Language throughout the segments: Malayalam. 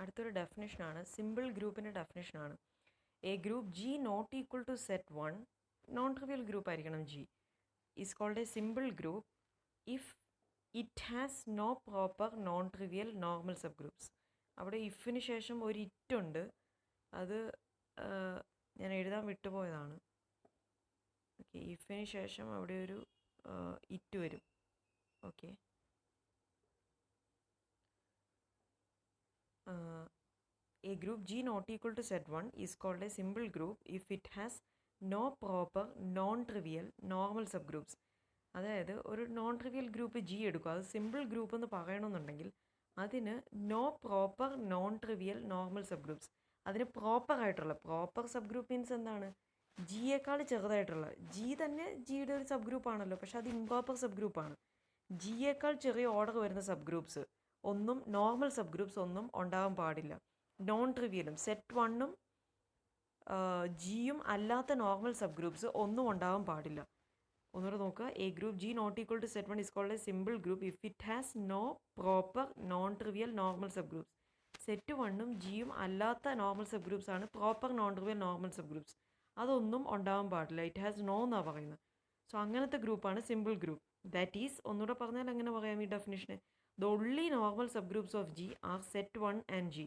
അടുത്തൊരു ഡെഫിനിഷനാണ്, സിമ്പിൾ ഗ്രൂപ്പിൻ്റെ ഡെഫിനിഷനാണ്. A group G not equal to set 1, non trivial group ആയിരിക്കണം ജി, is called a simple group if it has no proper non trivial normal subgroups. അവിടെ ഇഫിന് ശേഷം ഒരു ഇറ്റുണ്ട്, അത് ഞാൻ എഴുതാൻ വിട്ടുപോയതാണ്. ഓക്കെ, ഇഫിന് ശേഷം അവിടെ ഒരു ഇറ്റ് വരും. Okay, a group G not equal to set 1 is called a simple group if it has no proper non-trivial normal subgroups. അതായത് ഒരു നോൺ ട്രിവിയൽ ഗ്രൂപ്പ് ജി എടുക്കുക, അത് സിമ്പിൾ ഗ്രൂപ്പ് എന്ന് പറയണമെന്നുണ്ടെങ്കിൽ അതിന് no proper non trivial normal subgroups, അതിന് പ്രോപ്പർ സബ് ഗ്രൂപ്പ് മീൻസ് എന്താണ്, ജിയേക്കാൾ ചെറുതായിട്ടുള്ള, ജി തന്നെ ജിയുടെ ഒരു സബ് ഗ്രൂപ്പ് ആണല്ലോ, പക്ഷെ അത് ഇംപ്രോപ്പർ സബ് ഗ്രൂപ്പാണ്. ജിയേക്കാൾ ചെറിയ ഓർഡർ വരുന്ന സബ് ഗ്രൂപ്പ്സ് ഒന്നും, നോർമൽ സബ് ഗ്രൂപ്പ്സ് ഒന്നും ഉണ്ടാകാൻ പാടില്ല. നോൺ ട്രിവിയലും സെറ്റ് 1ഉം ജിയും അല്ലാത്ത നോർമൽ സബ് ഗ്രൂപ്പ്സ് ഒന്നും ഉണ്ടാകാൻ പാടില്ല. ഒന്നുകൂടെ നോക്കുക, a group G not equal to set 1 is called a simple group if it has no proper non trivial normal subgroups. Set 1ഉം ജിയും അല്ലാത്ത നോർമൽ സബ് ഗ്രൂപ്പ്സ് ആണ് proper non trivial normal subgroups. അതൊന്നും ഉണ്ടാകാൻ പാടില്ല, ഇറ്റ് ഹാസ് നോ എന്നാണ് പറയുന്നത്. സോ അങ്ങനത്തെ ഗ്രൂപ്പാണ് സിമ്പിൾ ഗ്രൂപ്പ്. ദാറ്റ് ഈസ്, ഒന്നുകൂടെ പറഞ്ഞാൽ എങ്ങനെ പറയാം ഈ ഡെഫിനിഷനെ, the only normal subgroups of G are set 1 and G.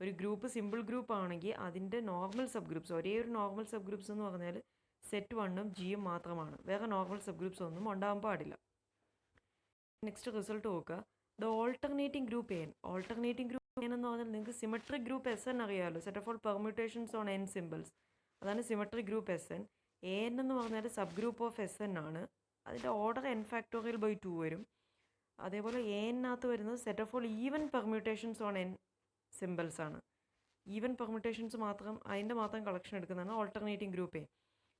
ഒരു ഗ്രൂപ്പ് സിമ്പിൾ ഗ്രൂപ്പ് ആണെങ്കിൽ അതിൻ്റെ നോർമൽ സബ് ഗ്രൂപ്പ്സ്, ഒരേ ഒരു നോർമൽ സബ് ഗ്രൂപ്പ്സ് എന്ന് പറഞ്ഞാൽ സെറ്റ് 1ഉം ജിയും മാത്രമാണ്, വേറെ നോർമൽ സബ് ഗ്രൂപ്പ്സ് ഒന്നും ഉണ്ടാകാൻ പാടില്ല. നെക്സ്റ്റ് റിസൾട്ട് നോക്കുക, the alternating group N. Alternating group N എന്ന് പറഞ്ഞാൽ നിങ്ങൾക്ക് സിമെട്രിക് ഗ്രൂപ്പ് എസ് എൻ അറിയാമല്ലോ, set of all permutations on N symbols, അതാണ് symmetric group S N. A N എന്ന് പറഞ്ഞാൽ subgroup of S N ആണ്, അതിൻ്റെ ഓർഡർ എൻ ഫാക്ടോറിയൽ ബൈ 2 വരും. അതേപോലെ എ എന്നകത്ത് വരുന്നത് set of all even permutations on N symbols ആണ്. ഈവൻ പെർമ്യൂട്ടേഷൻസ് മാത്രം, അതിൻ്റെ മാത്രം കളക്ഷൻ എടുക്കുന്നതാണ് ഓൾട്ടർനേറ്റിംഗ് ഗ്രൂപ്പ് എ.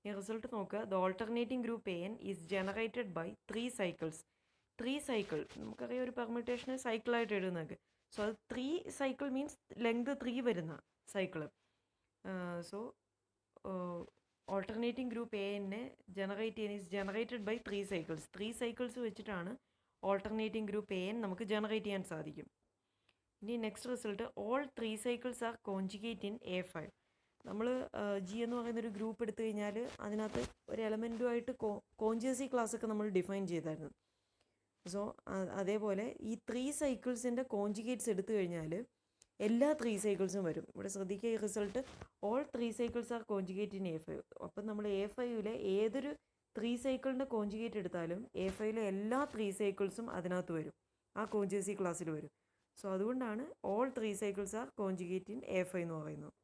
ഈ റിസൾട്ട് നോക്കുക, the alternating group A N is generated by 3 cycles. 3 cycle, നമുക്കറിയാം ഒരു പെർമ്യൂട്ടേഷന് സൈക്കിളായിട്ട് എഴുതുന്നത്. സോ അത് 3 സൈക്കിൾ മീൻസ് ലെങ്ത് 3 വരുന്ന cycle. So alternating group A എന്നെ ജനറേറ്റഡ് ബൈ 3 സൈക്കിൾസ്. 3 സൈക്കിൾസ് വെച്ചിട്ടാണ് ഓൾട്ടർനേറ്റിംഗ് ഗ്രൂപ്പ് എ എൻ നമുക്ക് ജനറേറ്റ് ചെയ്യാൻ സാധിക്കും. ഇനി next result, all 3 cycles are conjugate in A5. നമ്മൾ ജി എന്ന് പറയുന്നൊരു ഗ്രൂപ്പ് എടുത്തു കഴിഞ്ഞാൽ അതിനകത്ത് ഒരു എലമെൻറ്റുമായിട്ട് കോൺജുഗസി ക്ലാസ്സൊക്കെ നമ്മൾ ഡിഫൈൻ ചെയ്തായിരുന്നു. സോ അതേപോലെ ഈ 3 സൈക്കിൾസിൻ്റെ കോൺജുഗേറ്റ്സ് എടുത്തു കഴിഞ്ഞാൽ എല്ലാ 3 സൈക്കിൾസും വരും. ഇവിടെ ശ്രദ്ധിക്കുക, ഈ result all 3 cycles are conjugate in A5. അപ്പം നമ്മൾ A5ലെ ഏതൊരു 3 സൈക്കിളിൻ്റെ കോൺജുഗേറ്റ് എടുത്താലും A5ലെ എല്ലാ 3 സൈക്കിൾസും അതിനകത്ത് വരും, ആ കോൺജുഗസി ക്ലാസ്സിൽ വരും. സോ അതുകൊണ്ടാണ് all 3 cycles are conjugate in A5 എന്ന് പറയുന്നത്.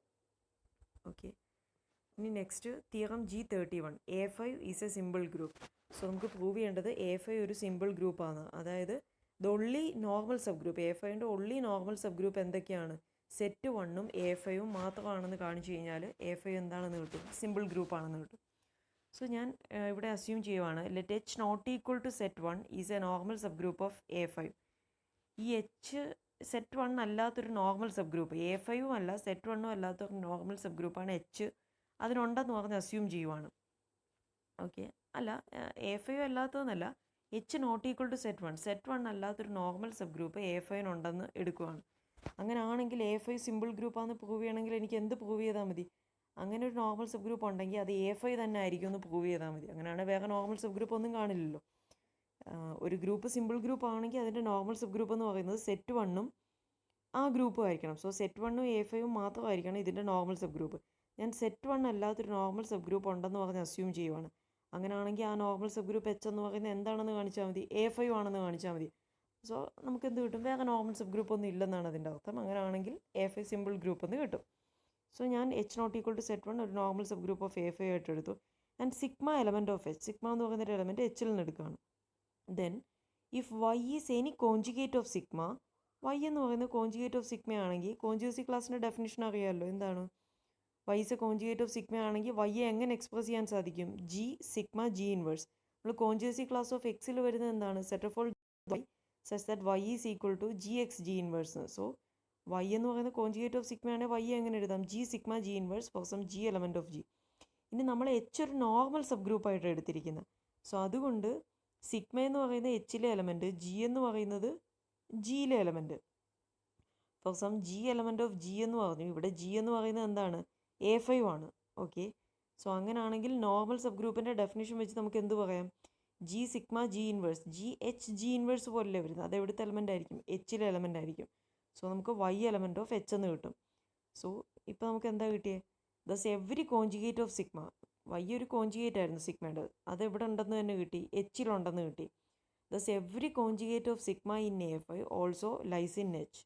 ഓക്കെ, ഇനി next theorem G31, A5 is a simple group. So നമുക്ക് പ്രൂവ് ചെയ്യേണ്ടത് A5 ഒരു സിമ്പിൾ ഗ്രൂപ്പാണ്. അതായത് the only normal subgroup, A5ൻ്റെ ഒൺലി നോർമൽ സബ് ഗ്രൂപ്പ് എന്തൊക്കെയാണ്, സെറ്റ് 1ഉം A5ഉം മാത്രമാണെന്ന് കാണിച്ചു കഴിഞ്ഞാൽ A5 എന്താണെന്ന് കിട്ടും, സിമ്പിൾ ഗ്രൂപ്പാണെന്ന് കിട്ടും. സോ ഞാൻ ഇവിടെ അസ്യൂം ചെയ്യുവാണ്, let H not equal to set 1 is a normal subgroup of A5. ഈ H സെറ്റ് 1 അല്ലാത്തൊരു നോർമൽ സബ് ഗ്രൂപ്പ്, A5ഉം അല്ല സെറ്റ് 1ഉം അല്ലാത്തൊരു നോർമൽ സബ് ഗ്രൂപ്പാണ് H, അതിനുണ്ടെന്ന് പറഞ്ഞ് അസ്യൂം ചെയ്യുവാണ്. ഓക്കെ, അല്ല A5 അല്ലാത്തതെന്നല്ല, H not equal to set 1, set 1 അല്ലാത്തൊരു നോർമൽ സബ് ഗ്രൂപ്പ് A5നുണ്ടെന്ന് എടുക്കുവാണ്. അങ്ങനെ ആണെങ്കിൽ A5 സിമ്പിൾ ഗ്രൂപ്പാണെന്ന് പ്രൂവ് ചെയ്യണമെങ്കിൽ എനിക്ക് എന്ത് പ്രൂവ് ചെയ്താൽ മതി, അങ്ങനെ ഒരു നോർമൽ സബ് ഗ്രൂപ്പ് ഉണ്ടെങ്കിൽ അത് A5 തന്നെ ആയിരിക്കും എന്ന് പ്രൂവ് ചെയ്താൽ മതി. അങ്ങനെയാണെങ്കിൽ വേറെ നോർമൽ സബ് ഗ്രൂപ്പ് ഒന്നും കാണില്ലല്ലോ. ഒരു ഗ്രൂപ്പ് സിമ്പിൾ ഗ്രൂപ്പ് ആണെങ്കിൽ അതിൻ്റെ നോർമൽ സബ് ഗ്രൂപ്പ് എന്ന് പറയുന്നത് സെറ്റ് 1ഉം ആ ഗ്രൂപ്പും ആയിരിക്കണം. സോ സെറ്റ് 1ഉം A5ഉം മാത്രമായിരിക്കണം ഇതിൻ്റെ നോർമൽ സബ് ഗ്രൂപ്പ്. ഞാൻ സെറ്റ് 1 അല്ലാത്തൊരു നോർമൽ സബ് ഗ്രൂപ്പ് ഉണ്ടെന്ന് പറഞ്ഞ് അസ്യൂം ചെയ്യുവാണ്. അങ്ങനെയാണെങ്കിൽ ആ നോർമൽ സബ് ഗ്രൂപ്പ് H എന്ന് പറയുന്നത് എന്താണെന്ന് കാണിച്ചാൽ മതി, A5 ആണെന്ന് കാണിച്ചാൽ മതി. സോ നമുക്ക് എന്ത് കിട്ടും, വേറെ നോർമൽ സബ് ഗ്രൂപ്പ് ഒന്നും ഇല്ലെന്നാണ് അതിൻ്റെ അർത്ഥം. അങ്ങനെയാണെങ്കിൽ A5 സിമ്പിൾ ഗ്രൂപ്പ് എന്ന് കിട്ടും. സോ ഞാൻ H not equal to set 1 ഒരു normal subgroup of A5 ആയിട്ട് എടുത്തു. And sigma element of H, sigma എന്ന് പറയുന്നൊരു എലമെൻറ്റ് Hൽ നിന്ന് എടുക്കുകയാണ്. Then if Y is any conjugate of sigma, Y എന്ന് പറയുന്നത് കോൺജുഗേറ്റ് ഓഫ് സിഗ്മ ആണെങ്കിൽ, കോൺജുഗസി ക്ലാസ്സിൻ്റെ ഡെഫിനിഷൻ അറിയാമല്ലോ എന്താണ്, Y is A conjugate of sigma ആണെങ്കിൽ Y എങ്ങനെ എക്സ്പ്രസ് ചെയ്യാൻ സാധിക്കും, G സിഗ്മ G ഇൻവേഴ്സ്. നമ്മൾ കോൺജുഗസി ക്ലാസ് ഓഫ് Xൽ വരുന്നത് എന്താണ്, set of all Y such that Y is equal to GX G inverse. So Y എന്ന് പറയുന്നത് കോൺജുഗേറ്റ് ഓഫ് സിഗ്മ ആണെങ്കിൽ Y എങ്ങനെ എഴുതാം, G sigma G inverse for some G element of G. ഇനി നമ്മൾ H ഒരു നോർമൽ സബ് ഗ്രൂപ്പായിട്ട് എടുത്തിരിക്കുന്നത്. സോ അതുകൊണ്ട് സിഗ്മ എന്ന് പറയുന്നത് Hലെ എലമെൻറ്റ്, G എന്ന് പറയുന്നത് Gയിലെ element. For some G element of G എന്ന് പറഞ്ഞു. ഇവിടെ ജി എന്ന് പറയുന്നത് എന്താണ്? A5 ആണ്. ഓക്കെ, സോ അങ്ങനെയാണെങ്കിൽ നോർമൽ സബ് ഗ്രൂപ്പിൻ്റെ ഡെഫിനിഷൻ വെച്ച് നമുക്ക് എന്ത് പറയാം? G sigma G inverse, G H G inverse പോലല്ലേ വരുന്നത്. അത് എവിടുത്തെ എലമെൻ്റ് ആയിരിക്കും? എച്ചിലെ എലമെൻ്റ് ആയിരിക്കും. സോ നമുക്ക് വൈ എലമെൻറ്റ് ഓഫ് എച്ച് എന്ന് കിട്ടും. സോ ഇപ്പോൾ നമുക്ക് എന്താ കിട്ടിയത്? Thus every conjugate of sigma, Y ഒരു കോൺജുഗേറ്റ് ആയിരുന്നു സിഗ്മയുടെ, അത് എവിടെ ഉണ്ടെന്ന് തന്നെ കിട്ടി? എച്ചിലുണ്ടെന്ന് കിട്ടി. Thus every conjugate of sigma in A5 also lies in H.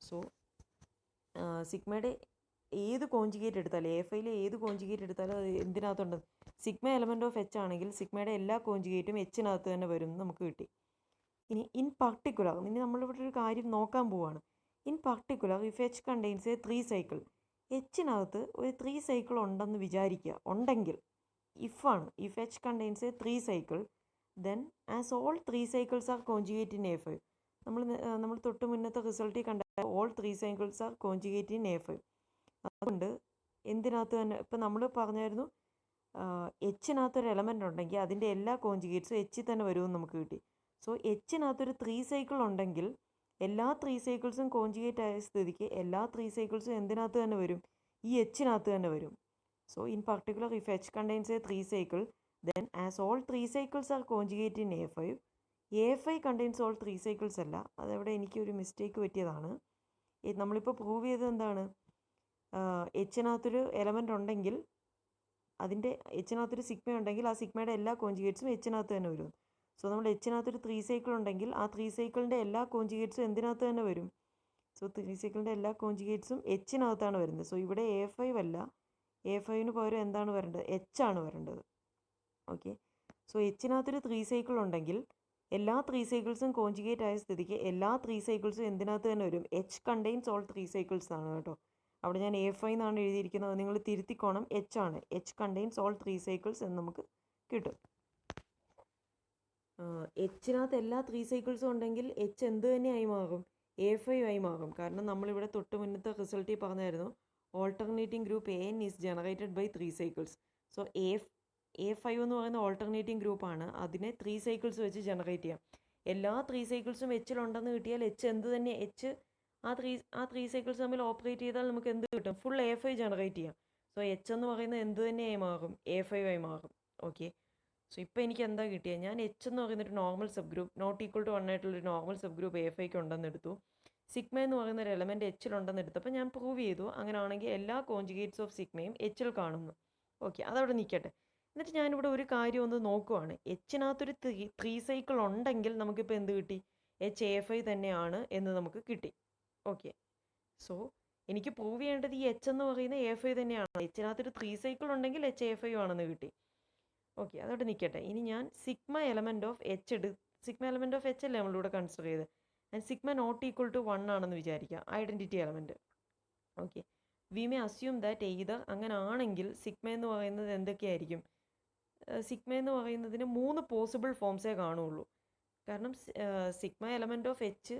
So സിഗ്മയുടെ ഏത് കോൺജുഗേറ്റ് എടുത്താലും, A5 ഏത് കോൺജുഗേറ്റ് എടുത്താലും അത് എന്തിനകത്തുണ്ട്? സിഗ്മ എലമെൻറ്റ് ഓഫ് എച്ച് ആണെങ്കിൽ സിഗ്മയുടെ എല്ലാ കോൺജുഗേറ്റും എച്ചിനകത്ത് തന്നെ വരും എന്ന് നമുക്ക് കിട്ടി. ഇനി ഇൻ പർട്ടിക്കുലർ, ഇനി നമ്മളിവിടെ ഒരു കാര്യം നോക്കാൻ പോവുകയാണ്. In particular if H contains a 3 cycle, എച്ചിനകത്ത് ഒരു 3 സൈക്കിൾ ഉണ്ടെന്ന് വിചാരിക്കുക. ഉണ്ടെങ്കിൽ, if H contains a 3 cycle, then as all 3 cycles are conjugate in A5. നമ്മൾ തൊട്ട് മുന്നത്തെ റിസൾട്ടിൽ കണ്ട all 3 cycles are conjugate in A5. അതുകൊണ്ട് എന്തിനകത്ത് തന്നെ, ഇപ്പം നമ്മൾ പറഞ്ഞായിരുന്നു എച്ചിനകത്തൊരു എലമെൻ്റ് ഉണ്ടെങ്കിൽ അതിൻ്റെ എല്ലാ കോൺജുഗേറ്റ്സും എച്ചിൽ തന്നെ വരുമെന്ന് നമുക്ക് കിട്ടി. സോ എച്ചിനകത്തൊരു 3 സൈക്കിൾ ഉണ്ടെങ്കിൽ എല്ലാ 3 സൈക്കിൾസും കോൺജുഗേറ്റ് ആയ സ്ഥിതിക്ക് എല്ലാ 3 സൈക്കിൾസും എന്തിനകത്ത് തന്നെ വരും? ഈ എച്ചിനകത്ത് തന്നെ വരും. So in particular if H contains a 3 cycle, then as all 3 cycles are conjugate in A5, A5 contains all 3 cycles അല്ല. അതവിടെ എനിക്കൊരു മിസ്റ്റേക്ക് പറ്റിയതാണ്. നമ്മളിപ്പോൾ പ്രൂവ് ചെയ്തത് എന്താണ്? എച്ചിനകത്തൊരു എലമെൻ്റ് ഉണ്ടെങ്കിൽ അതിൻ്റെ എച്ചിനകത്തൊരു സിഗ്മ ഉണ്ടെങ്കിൽ ആ സിഗ്മയുടെ എല്ലാ കോൺജുഗേറ്റ്സും എച്ചിനകത്ത് തന്നെ വരും. സോ നമ്മൾ എച്ചിനകത്തൊരു 3 സൈക്കിൾ ഉണ്ടെങ്കിൽ ആ 3 സൈക്കിളിൻ്റെ എല്ലാ കോൺജുഗേറ്റ്സും എന്തിനകത്ത് തന്നെ വരും? സോ 3 സൈക്കിളിൻ്റെ എല്ലാ കോൺജുഗേറ്റ്സും എച്ചിനകത്താണ് വരുന്നത്. സോ ഇവിടെ A5 അല്ല, A5ന് പകരം എന്താണ് വരേണ്ടത്? എച്ച് ആണ് വരേണ്ടത്. ഓക്കെ, സോ എച്ചിനകത്തൊരു 3 സൈക്കിൾ ഉണ്ടെങ്കിൽ എല്ലാ 3 സൈക്കിൾസും കോൺജുഗേറ്റ് ആയ സ്ഥിതിക്ക് എല്ലാ 3 സൈക്കിൾസും എന്തിനകത്ത് തന്നെ വരും? എച്ച് കണ്ടെയ്ൻസ് ഓൾ 3 സൈക്കിൾസ് ആണ് കേട്ടോ. അവിടെ ഞാൻ A5 എന്നാണ് എഴുതിയിരിക്കുന്നത്, നിങ്ങൾ തിരുത്തിക്കോണം. എച്ച് ആണ്, എച്ച് കണ്ടെയ്ൻസ് ഓൾ 3 സൈക്കിൾസ് എന്ന് നമുക്ക് കിട്ടും. എച്ചിനകത്ത് എല്ലാ 3 സൈക്കിൾസും ഉണ്ടെങ്കിൽ എച്ച് എന്ത് തന്നെയായി മാറും? A5 ആയി മാറും. കാരണം നമ്മളിവിടെ തൊട്ട് മുന്നത്തെ റിസൾട്ടിൽ പറഞ്ഞായിരുന്നു alternating group AN is generated by 3 cycles. So A5 എന്ന് പറയുന്ന ഓൾട്ടർനേറ്റിംഗ് ഗ്രൂപ്പാണ്. അതിനെ 3 സൈക്കിൾസ് വെച്ച് ജനറേറ്റ് ചെയ്യാം. എല്ലാ 3 സൈക്കിൾസും എച്ചിലുണ്ടെന്ന് കിട്ടിയാൽ എച്ച് എന്ത് തന്നെ എച്ച് ആ 3 സൈക്കിൾസ് തമ്മിൽ ഓപ്പറേറ്റ് ചെയ്താൽ നമുക്ക് എന്ത് കിട്ടും? ഫുൾ A5 ജനറേറ്റ് ചെയ്യാം. സോ എച്ച് എന്ന് പറയുന്നത് എന്ത് തന്നെയായി മാറും? A5 ആയി മാറും. ഓക്കെ, സോ ഇപ്പോൾ എനിക്ക് എന്താ കിട്ടിയത്? ഞാൻ എച്ച് എന്ന് പറയുന്നൊരു normal subgroup not equal to 1 ആയിട്ടുള്ളൊരു നോർമൽ സബ് ഗ്രൂപ്പ് A5ക്ക് ഉണ്ടെന്ന് എടുത്തു. സിഗ്മ എന്ന് പറയുന്ന ഒരു എലമെൻറ്റ് എച്ചിലുണ്ടെന്ന് എടുത്തപ്പോൾ ഞാൻ പ്രൂവ് ചെയ്തു അങ്ങനെയാണെങ്കിൽ എല്ലാ കോൺജുഗേറ്റ്സ് ഓഫ് സിഗ്മയും എച്ചിൽ കാണുന്നു. ഓക്കെ, അതവിടെ നിൽക്കട്ടെ. എന്നിട്ട് ഞാനിവിടെ ഒരു കാര്യം ഒന്ന് നോക്കുവാണ്. എച്ചിനകത്തൊരു 3 സൈക്കിൾ ഉണ്ടെങ്കിൽ നമുക്കിപ്പോൾ എന്ത് കിട്ടി? എച്ച് A5 തന്നെയാണ് എന്ന് നമുക്ക് കിട്ടി. ഓക്കെ, സോ എനിക്ക് പ്രൂവ് ചെയ്യേണ്ടത് ഈ എച്ച് എന്ന് പറയുന്ന A5 തന്നെയാണ്. എച്ചിനകത്തൊരു 3 സൈക്കിൾ ഉണ്ടെങ്കിൽ എച്ച് A5 ആണെന്ന് കിട്ടി. ഓക്കെ, അതവിടെ നിൽക്കട്ടെ. ഇനി ഞാൻ sigma element of H sigma element of H അല്ലേ നമ്മളിവിടെ കൺസിഡർ ചെയ്ത്, and sigma not equal to 1 ആണെന്ന് വിചാരിക്കുക, identity element. Okay, we may assume that either അങ്ങനെ ആണെങ്കിൽ സിഗ്മ എന്ന് പറയുന്നത് എന്തൊക്കെയായിരിക്കും? സിഗ്മ എന്ന് പറയുന്നതിന് 3 പോസിബിൾ ഫോംസേ കാണുള്ളൂ. കാരണം സിഗ്മ എലമെൻറ്റ് ഓഫ് എച്ച്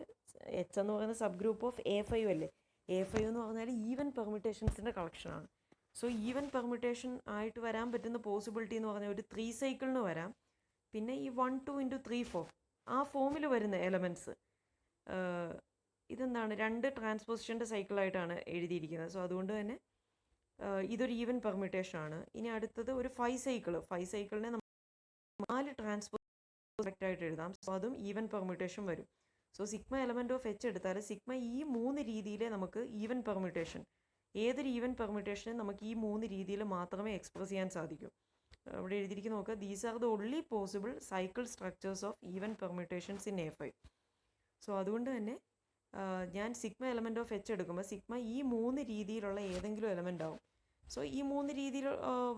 എന്ന് പറയുന്ന സബ് ഗ്രൂപ്പ് ഓഫ് A5 അല്ലേ. A5 എന്ന് പറഞ്ഞാൽ ഈവൻ പെർമിറ്റേഷൻസിൻ്റെ കളക്ഷനാണ്. സോ ഈവൻ പെർമിറ്റേഷൻ ആയിട്ട് വരാൻ പറ്റുന്ന പോസിബിലിറ്റി എന്ന് പറഞ്ഞാൽ ഒരു 3 സൈക്കിളിന് വരാം. പിന്നെ ഈ 1 2 × 3 4 ആ ഫോമിൽ വരുന്ന എലമെൻറ്റ്സ് ഇതെന്താണ്? 2 ട്രാൻസ്പോസിഷൻ്റെ സൈക്കിളായിട്ടാണ് എഴുതിയിരിക്കുന്നത്. സോ അതുകൊണ്ട് തന്നെ ഇതൊരു ഈവൻ പെർമിറ്റേഷൻ ആണ്. ഇനി അടുത്തത് ഒരു 5 സൈക്കിളിനെ നമ്മൾ 4 ട്രാൻസ്പോസ് ആയിട്ട് എഴുതാം. സോ അതും ഈവൻ പെർമിറ്റേഷൻ വരും. So sigma element of H എടുത്താൽ സിഗ്മ ഈ 3 രീതിയിലെ നമുക്ക് ഈവൻ പെർമിറ്റേഷൻ, ഏതൊരു ഈവൻ പെർമിറ്റേഷനും നമുക്ക് ഈ 3 രീതിയിൽ മാത്രമേ എക്സ്പ്രസ് ചെയ്യാൻ സാധിക്കൂ. അവിടെ എഴുതിയിരിക്കുന്ന നോക്കുക, these are the only possible cycle structures of even permutations in A5. So അതുകൊണ്ട് തന്നെ ഞാൻ സിഗ്മ എലമെൻറ്റ് ഓഫ് എച്ച് എടുക്കുമ്പോൾ സിഗ്മ ഈ 3 രീതിയിലുള്ള ഏതെങ്കിലും എലമെൻ്റ് ആവും. സോ ഈ 3 രീതിയിൽ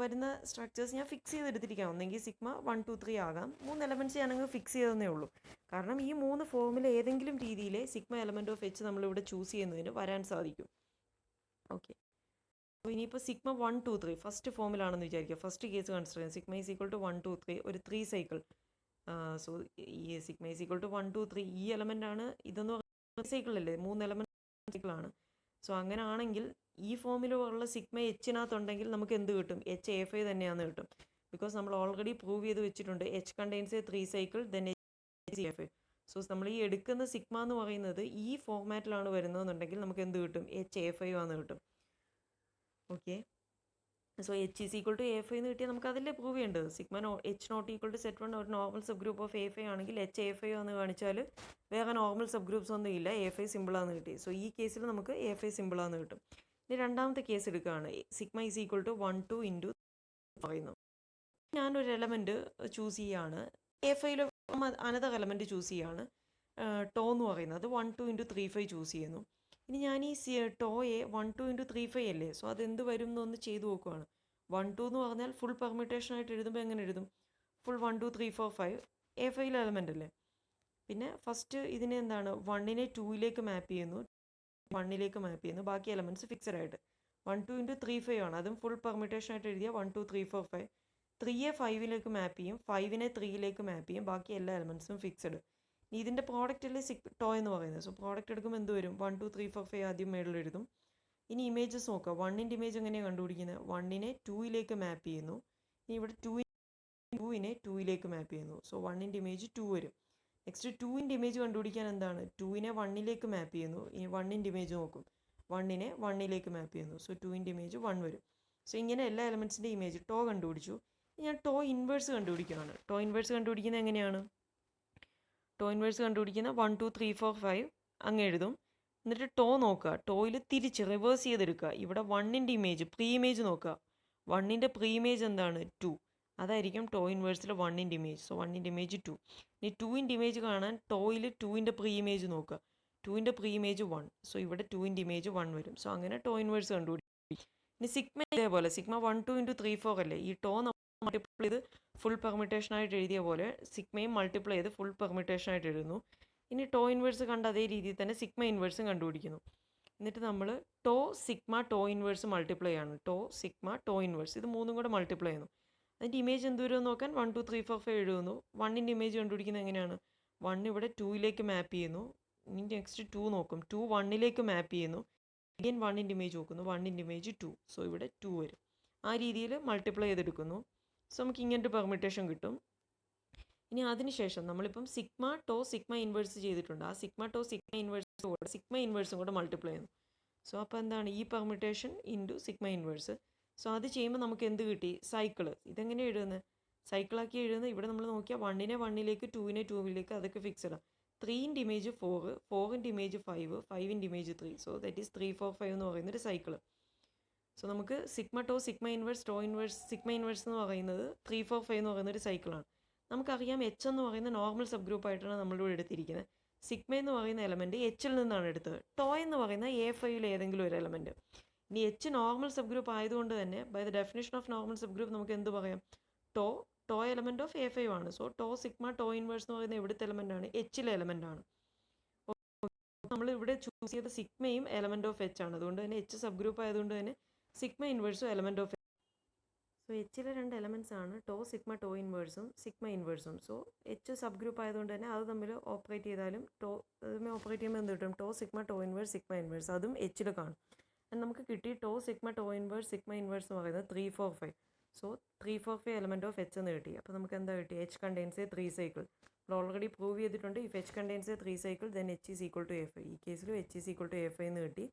വരുന്ന സ്ട്രക്ചേഴ്സ് ഞാൻ ഫിക്സ് ചെയ്തെടുത്തിരിക്കാം. ഒന്നെങ്കിൽ സിഗ്മ 1 2 3 ആകാം. 3 എലമെൻറ്റ്സ് ഞാനങ്ങ് ഫിക്സ് ചെയ്തതേ ഉള്ളൂ. കാരണം ഈ 3 ഫോമിൽ ഏതെങ്കിലും രീതിയിലെ സിഗ്മ എലമെൻറ്റ് ഓഫ് എച്ച് നമ്മളിവിടെ ചൂസ് ചെയ്യുന്നതിന് വരാൻ സാധിക്കും. ഓക്കെ, അപ്പോൾ ഇനിയിപ്പോൾ സിഗ്മ 1 2 3 ഫസ്റ്റ് ഫോമിലാണെന്ന് വിചാരിക്കുക. ഫസ്റ്റ് കേസ് കൺസിഡർ ചെയ്യാം. സിഗ്മ ഈസ് ഈക്വൽ ടു 1 2 3 ഒരു 3 സൈക്കിൾ. സോ ഈ സിഗ്മ ഈസ് ഈക്വൽ ടു 1 2 3 ഈ എലമെൻ്റ് ആണ്. ഇതെന്ന് പറയുന്നത് സൈക്കിളല്ലേ, 3 എലമെൻറ്റ് സൈക്കിളാണ്. സോ അങ്ങനെ ആണെങ്കിൽ ഈ ഫോമിലുള്ള സിഗ്മ എച്ചിനകത്തുണ്ടെങ്കിൽ നമുക്ക് എന്ത് കിട്ടും? എച്ച് A5 തന്നെയാണെന്ന് കിട്ടും. ബിക്കോസ് നമ്മൾ ഓൾറെഡി പ്രൂവ് ചെയ്ത് വെച്ചിട്ടുണ്ട് H contains a 3 cycle then H A5. So നമ്മൾ ഈ എടുക്കുന്ന സിഗ്മ എന്ന് പറയുന്നത് ഈ ഫോർമാറ്റിലാണ് വരുന്നതെന്നുണ്ടെങ്കിൽ നമുക്ക് എന്ത് കിട്ടും? HA5 ആണെന്ന് കിട്ടും. Okay, so H is equal to A5 എന്ന് കിട്ടിയാൽ നമുക്ക് അതല്ലേ പ്രൂവ് ചെയ്യേണ്ടത്. Sigma H not equal to Z1 ഒരു normal subgroup of A5 ആണെങ്കിൽ HA5 എന്ന് കാണിച്ചാൽ വേറെ നോർമൽ സബ് ഗ്രൂപ്പ്സ് ഒന്നും ഇല്ല, A5 സിമ്പിളാന്ന് കിട്ടി. സോ ഈ കേസിൽ നമുക്ക് A5 സിമ്പിളാന്ന് കിട്ടും. ഇനി രണ്ടാമത്തെ കേസ് എടുക്കുകയാണ്, sigma is equal to 1 2 into പറയുന്നു. ഞാനൊരു എലമെൻറ്റ് ചൂസ് ചെയ്യുകയാണ്, A5 അനദർ എലമെൻറ്റ് ചൂസ് ചെയ്യുകയാണ്, ടോ എന്ന് പറയുന്നത് 1 2 ഇൻറ്റു 3 5 ചൂസ് ചെയ്യുന്നു. ഇനി ഞാൻ ഈ ടോയെ 1 2 ഇൻറ്റു 3 5 അല്ലേ, സോ അതെന്ത് വരും എന്നൊന്ന് ചെയ്ത് നോക്കുവാണ്. 1 2 എന്ന് പറഞ്ഞാൽ ഫുൾ പെർമിറ്റേഷൻ ആയിട്ട് എഴുതുമ്പോൾ എങ്ങനെ എഴുതും? ഫുൾ 1 2 3 4 5 A5 എലമെൻ്റ് അല്ലേ. പിന്നെ ഫസ്റ്റ് ഇതിനെ എന്താണ്, 1നെ 2ലേക്ക് മാപ്പ് ചെയ്യുന്നു, 1ലേക്ക് മാപ്പ് ചെയ്യുന്നു, ബാക്കി എലമെൻറ്റ്സ് ഫിക്സഡ് ആയിട്ട്. 1 2 ഇൻറ്റു 3 5 ആണ്, അതും ഫുൾ പെർമിറ്റേഷൻ ആയിട്ട് എഴുതിയ 1 2 3 4 5. 3യെ 5ലേക്ക് മാപ്പ് ചെയ്യും, 5നെ 3ലേക്ക് മാപ്പ് ചെയ്യും, ബാക്കി എല്ലാ എലമെൻറ്റ്സും ഫിക്സഡ്. ഇതിൻ്റെ പ്രോഡക്റ്റ് അല്ലേ ടോ എന്ന് പറയുന്നത്. സോ പ്രോഡക്റ്റ് എടുക്കുമ്പോൾ എന്ത് വരും? 1 2 3 4 5 ആദ്യം മേളിൽ എഴുതും. ഇനി ഇമേജസ് നോക്കുക. 1ൻ്റെ ഇമേജ് എങ്ങനെയാണ് കണ്ടുപിടിക്കുന്നത്? 1നെ 2ലേക്ക് മാപ്പ് ചെയ്യുന്നു, ഇനി ഇവിടെ 2നെ 2ലേക്ക് മാപ്പ് ചെയ്യുന്നു. സോ 1ൻ്റെ ഇമേജ് 2 വരും. നെക്സ്റ്റ് 2ൻ്റെ ഇമേജ് കണ്ടുപിടിക്കാൻ എന്താണ്? 2നെ 1ലേക്ക് മാപ്പ് ചെയ്യുന്നു, ഇനി 1ൻ്റെ ഇമേജ് നോക്കും, 1നെ 1ലേക്ക് മാപ്പ് ചെയ്യുന്നു. സോ 2ൻ്റെ ഇമേജ് 1 വരും. സോ ഇങ്ങനെ എല്ലാ എലമെൻറ്റ്സിൻ്റെ ഇമേജ് ടോ കണ്ടുപിടിച്ചു. ഞാൻ ടോ ഇൻവേഴ്സ് കണ്ടുപിടിക്കുകയാണ്. ടോ ഇൻവേഴ്സ് കണ്ടുപിടിക്കുന്നത് എങ്ങനെയാണ്? ടോ ഇൻവേഴ്സ് കണ്ടുപിടിക്കുന്ന 1 2 3 4 5 അങ്ങ് എഴുതും. എന്നിട്ട് ടോ നോക്കുക, ടോയിൽ തിരിച്ച് റിവേഴ്സ് ചെയ്തെടുക്കുക. ഇവിടെ 1ൻ്റെ ഇമേജ് പ്രീ ഇമേജ് നോക്കുക, 1ൻ്റെ പ്രീ ഇമേജ് എന്താണ്? 2. അതായിരിക്കും ടോ ഇൻവേഴ്സിൽ 1ൻ്റെ ഇമേജ്. സോ 1ൻ്റെ ഇമേജ് 2. ഇനി 2ൻ്റെ ഇമേജ് കാണാൻ ടോയിൽ 2ൻ്റെ പ്രീ ഇമേജ് നോക്കുക, 2ൻ്റെ പ്രീ ഇമേജ് 1. സോ ഇവിടെ 2ൻ്റെ ഇമേജ് 1 വരും. സോ അങ്ങനെ ടോ ഇൻവേഴ്സ് കണ്ടുപിടിക്കും. ഇനി സിഗ്മ ഇതേപോലെ, സിഗ്മ 1 2 ഇൻറ്റു 3 4 അല്ലേ, ഈ ടോ മൾട്ടിപ്ലൈ ചെയ്ത് ഫുൾ പെർമിറ്റേഷൻ ആയിട്ട് എഴുതിയ പോലെ സിഗ്മയും മൾട്ടിപ്ലൈ ചെയ്ത് ഫുൾ പെർമിറ്റേഷൻ ആയിട്ട് എഴുതുന്നു. ഇനി ടോ ഇൻവേഴ്സ് കണ്ട അതേ രീതിയിൽ തന്നെ സിഗ്മ ഇൻവേഴ്സും കണ്ടുപിടിക്കുന്നു. എന്നിട്ട് നമ്മൾ tau sigma tau inverse multiply ആണ്. ടോ സിഗ്മ ടോ ഇൻവേഴ്സ് ഇത് മൂന്നും കൂടെ മൾട്ടിപ്ലൈ ചെയ്യുന്നു. അതിൻ്റെ ഇമേജ് എന്ത് വരും നോക്കാൻ 1 2 3 4 5 എഴുതുന്നു. 1ൻ്റെ ഇമേജ് കണ്ടുപിടിക്കുന്നത് എങ്ങനെയാണ്? 1 ഇവിടെ 2ലേക്ക് മാപ്പ് ചെയ്യുന്നു, ഇനി നെക്സ്റ്റ് 2 നോക്കും, 2 1ലേക്ക് മാപ്പ് ചെയ്യുന്നു, അഗൈൻ 1ൻ്റെ ഇമേജ് നോക്കുന്നു, 1ൻ്റെ ഇമേജ് 2. സോ ഇവിടെ 2 വരും. ആ രീതിയിൽ മൾട്ടിപ്ലൈ ചെയ്തെടുക്കുന്നു. സോ നമുക്ക് ഇങ്ങനത്തെ പെർമിറ്റേഷൻ കിട്ടും. ഇനി അതിനുശേഷം നമ്മളിപ്പം സിഗ്മ ടോ സിഗ്മ ഇൻവേഴ്സ് ചെയ്തിട്ടുണ്ട്, ആ സിഗ്മ ടോ സിഗ്മ ഇൻവേഴ്സും കൂടെ മൾട്ടിപ്ലൈ ചെയ്യുന്നു. സോ അപ്പോൾ എന്താണ്? ഈ permutation into sigma inverse. So അത് ചെയ്യുമ്പോൾ നമുക്ക് എന്ത് കിട്ടി? സൈക്കിള്. ഇതെങ്ങനെ എഴുതുന്നത്? സൈക്കിളാക്കി എഴുതുന്നത്. ഇവിടെ നമ്മൾ നോക്കിയാൽ 1നെ 1ലേക്ക് 2നെ 2ലേക്ക് അതൊക്കെ ഫിക്സഡാണ്. 3ൻ്റെ ഇമേജ് 4, 4ൻ്റെ ഇമേജ് 5, 5ൻ്റെ ഇമേജ് 3. സോ ദാറ്റ് ഈസ് 3 4 5 എന്ന് പറയുന്നൊരു സൈക്കിള്. സോ നമുക്ക് sigma tau sigma inverse tau inverse sigma inverse എന്ന് പറയുന്നത് 3 4 5 എന്ന് പറയുന്നൊരു സൈക്കിളാണ്. നമുക്കറിയാം H എന്ന് പറയുന്ന നോർമൽ സബ് ഗ്രൂപ്പായിട്ടാണ് നമ്മളിവിടെ എടുത്തിരിക്കുന്നത്. സിഗ്മ എന്ന് പറയുന്ന എലമെൻറ്റ് Hൽ നിന്നാണ് എടുത്തത്. ടോ എന്ന് പറയുന്ന A5 ഏതെങ്കിലും ഒരു എലമെൻറ്റ്. ഇനി H നോർമൽ സബ് ഗ്രൂപ്പ് ആയതുകൊണ്ട് തന്നെ by the definition of normal subgroup നമുക്ക് എന്ത് പറയാം? ടോ എലമെൻറ്റ് ഓഫ് A5 ആണ്. So tau sigma tau inverse എന്ന് പറയുന്ന എവിടുത്തെ എലമെൻ്റ് ആണ്? Hലെ എലമെൻ്റ് ആണ്. നമ്മൾ ഇവിടെ ചൂസ് ചെയ്ത സിഗ്മയും എലമെൻറ്റ് ഓഫ് H ആണ്. അതുകൊണ്ട് തന്നെ H സബ് ഗ്രൂപ്പ് ആയതുകൊണ്ട് തന്നെ സിഗ്മ ഇൻവേഴ്സും എലമെൻറ്റ് ഓഫ്. സോ Hലെ രണ്ട് എലമെൻറ്റ്സ് ആണ് ടോ സിഗ്മ ടോ ഇൻവേഴ്സും സിഗ്മ ഇൻവേഴ്സും. സോ H സബ് ഗ്രൂപ്പ് ആയതുകൊണ്ട് തന്നെ അത് തമ്മിൽ ഓപ്പറേറ്റ് ചെയ്താലും അതുമേ ഓപ്പറേറ്റ് ചെയ്യുമ്പോൾ എന്ത് കിട്ടും? Tau sigma tau inverse sigma inverse, അതും Hൽ കാണും. നമുക്ക് കിട്ടി tau sigma tau inverse sigma inverse എന്ന് പറയുന്നത് 3 4 5. സോ 3 4 5 എലമെൻറ്റ് ഓഫ് H എന്ന് കിട്ടി. അപ്പോൾ നമുക്ക് എന്താ കിട്ടി? H contains a 3 cycle. നമ്മൾ ഓൾറെഡി പ്രൂവ് ചെയ്തിട്ടുണ്ട്. If H contains a 3 cycle then H is equal to A5. ഈ കേസിലും H is equal to A5 എന്ന് കിട്ടി.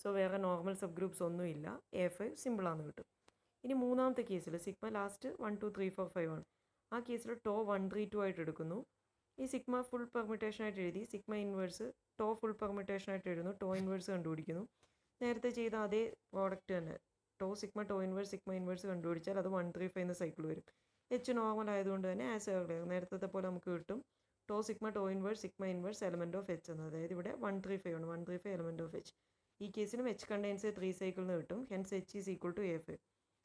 സോ വേറെ നോർമൽ സബ് ഗ്രൂപ്പ്സ് ഒന്നുമില്ല, A5 സിമ്പിളാന്ന് കിട്ടും. ഇനി മൂന്നാമത്തെ കേസിൽ സിഗ്മ ലാസ്റ്റ് 1 2 3 4 5 ആണ്. ആ കേസിൽ ടോ 1 3 2 ആയിട്ട് എടുക്കുന്നു. ഈ സിഗ്മ ഫുൾ പെർമിറ്റേഷൻ ആയിട്ട് എഴുതി, sigma inverse tau full permutation ആയിട്ട് എഴുതുന്നു, ടോ ഇൻവേഴ്സ് കണ്ടുപിടിക്കുന്നു. നേരത്തെ ചെയ്ത അതേ പ്രോഡക്റ്റ് തന്നെ, tau sigma tau inverse sigma inverse കണ്ടുപിടിച്ചാൽ അത് 1 3 5 എന്ന സൈക്കിൾ വരും. H നോർമൽ ആയതുകൊണ്ട് തന്നെ ആസ് എർലിയർ നേരത്തെ പോലെ നമുക്ക് കിട്ടും tau sigma tau inverse sigma inverse element of H എന്ന്. അതായത് ഇവിടെ 1 3 5 ആണ്, 1 3 5 എലമെൻറ്റ് ഓഫ് H. ഈ കേസിലും H കണ്ടെയ്ൻസ് എ 3 സൈക്കിൾ എന്ന് കിട്ടും. Hence H is equal to A5.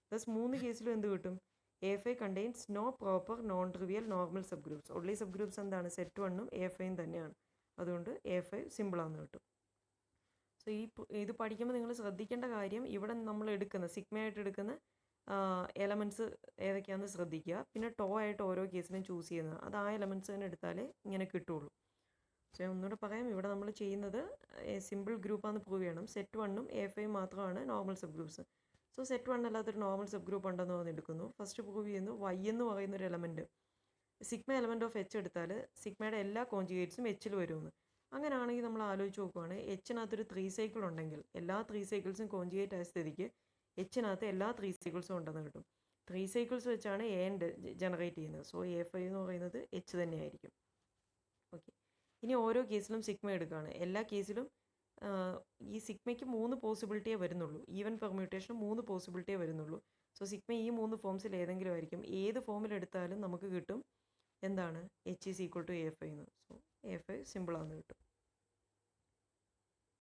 Plus മൂന്ന് കേസിലും എന്ത് കിട്ടും? A5 contains no proper non trivial normal subgroups. Only subgroups എന്താണ്? സെറ്റ് 1ഉം A5 തന്നെയാണ്. അതുകൊണ്ട് A5 സിമ്പിളാന്ന് കിട്ടും. സോ ഇത് പഠിക്കുമ്പോൾ നിങ്ങൾ ശ്രദ്ധിക്കേണ്ട കാര്യം, ഇവിടെ നമ്മൾ എടുക്കുന്ന സിഗ്മയായിട്ട് എടുക്കുന്ന എലമെൻറ്റ്സ് ഏതൊക്കെയാണെന്ന് ശ്രദ്ധിക്കുക. പിന്നെ ടോ ആയിട്ട് ഓരോ കേസിലും ചൂസ് ചെയ്യുന്നത്, അത് ആ എലമെൻറ്റ്സ് തന്നെ എടുത്താലേ ഇങ്ങനെ കിട്ടുള്ളൂ. സോ ഒന്നുകൂടെ പറയാം, ഇവിടെ നമ്മൾ ചെയ്യുന്നത് സിമ്പിൾ ഗ്രൂപ്പാണെന്ന് പ്രൂവ് ചെയ്യണം. സെറ്റ് 1ഉം A5 മാത്രമാണ് normal sub groups. So set 1 അല്ലാത്തൊരു നോർമൽ സബ് ഗ്രൂപ്പ് ഉണ്ടെന്ന് പറഞ്ഞ് എടുക്കുന്നു. ഫസ്റ്റ് പ്രൂവ് ചെയ്യുന്നു Y എന്ന് പറയുന്നൊരു element sigma element of H എടുത്താൽ സിഗ്മയുടെ എല്ലാ കോൺജുഗേറ്റ്സും എച്ചിൽ വരുമെന്ന്. അങ്ങനെയാണെങ്കിൽ നമ്മൾ ആലോചിച്ച് നോക്കുവാണ്, എച്ചിനകത്തൊരു 3 സൈക്കിൾ ഉണ്ടെങ്കിൽ എല്ലാ 3 സൈക്കിൾസും കോൺജുഗേറ്റ് ആയ സ്ഥിതിക്ക് എച്ചിനകത്ത് എല്ലാ 3 സൈക്കിൾസും ഉണ്ടെന്ന് കിട്ടും. 3 സൈക്കിൾസ് വെച്ചാണ് എ ജനറേറ്റ് ചെയ്യുന്നത്. സോ A5 എന്ന് പറയുന്നത് എച്ച് തന്നെയായിരിക്കും. ഓക്കെ, ഇനി ഓരോ കേസിലും സിഗ്മ എടുക്കുകയാണ്. എല്ലാ കേസിലും ഈ സിഗ്മയ്ക്ക് 3 പോസിബിലിറ്റിയേ വരുന്നുള്ളൂ. ഈവൻ പെർമ്യൂട്ടേഷന് 3 പോസിബിലിറ്റിയേ വരുന്നുള്ളൂ. സോ സിഗ്മ ഈ 3 ഫോംസിൽ ഏതെങ്കിലും ആയിരിക്കും. ഏത് ഫോമിലെടുത്താലും നമുക്ക് കിട്ടും എന്താണ്, H is equal to A5 എന്ന്. സോ A5 സിമ്പിളാണെന്ന് കിട്ടും.